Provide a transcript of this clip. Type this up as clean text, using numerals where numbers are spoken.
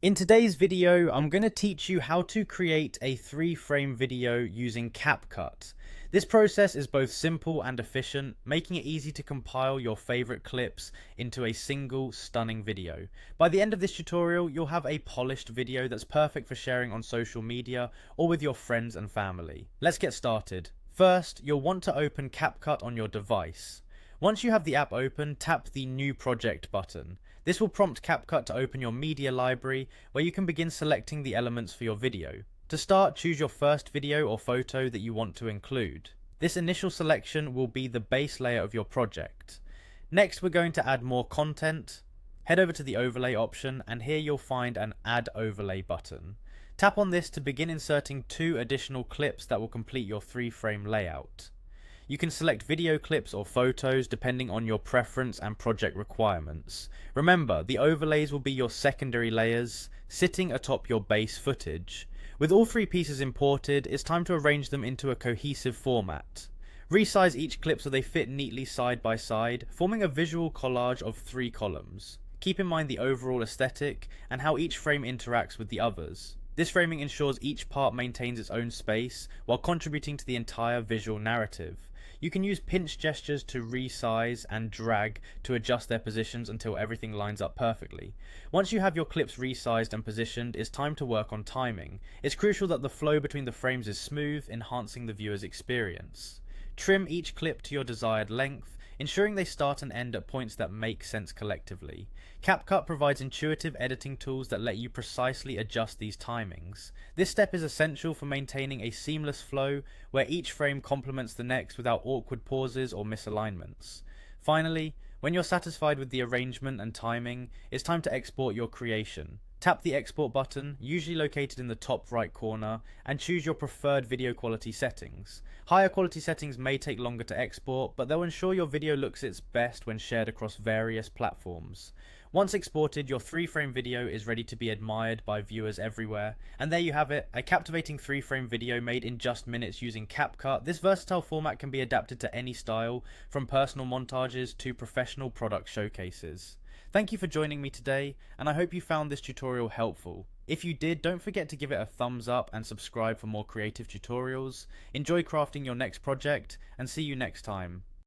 In today's video, I'm going to teach you how to create a 3-frame video using Capcut. This process is both simple and efficient, making it easy to compile your favorite clips into a single stunning video. By the end of this tutorial, you'll have a polished video that's perfect for sharing on social media or with your friends and family. Let's get started. First, you'll want to open Capcut on your device. Once you have the app open, tap the New Project button. This will prompt Capcut to open your media library, where you can begin selecting the elements for your video. To start, choose your first video or photo that you want to include. This initial selection will be the base layer of your project. Next, we're going to add more content. Head over to the overlay option, and here you'll find an Add Overlay button. Tap on this to begin inserting 2 additional clips that will complete your 3-frame layout. You can select video clips or photos depending on your preference and project requirements. Remember, the overlays will be your secondary layers, sitting atop your base footage. With all 3 pieces imported, it's time to arrange them into a cohesive format. Resize each clip so they fit neatly side by side, forming a visual collage of 3 columns. Keep in mind the overall aesthetic and how each frame interacts with the others. This framing ensures each part maintains its own space while contributing to the entire visual narrative. You can use pinch gestures to resize and drag to adjust their positions until everything lines up perfectly. Once you have your clips resized and positioned, it's time to work on timing. It's crucial that the flow between the frames is smooth, enhancing the viewer's experience. Trim each clip to your desired length, ensuring they start and end at points that make sense collectively. Capcut provides intuitive editing tools that let you precisely adjust these timings. This step is essential for maintaining a seamless flow where each frame complements the next without awkward pauses or misalignments. Finally, when you're satisfied with the arrangement and timing, it's time to export your creation. Tap the export button, usually located in the top right corner, and choose your preferred video quality settings. Higher quality settings may take longer to export, but they'll ensure your video looks its best when shared across various platforms. Once exported, your 3-frame video is ready to be admired by viewers everywhere. And there you have it, a captivating 3-frame video made in just minutes using Capcut. This versatile format can be adapted to any style, from personal montages to professional product showcases. Thank you for joining me today, and I hope you found this tutorial helpful. If you did, don't forget to give it a thumbs up and subscribe for more creative tutorials. Enjoy crafting your next project, and see you next time.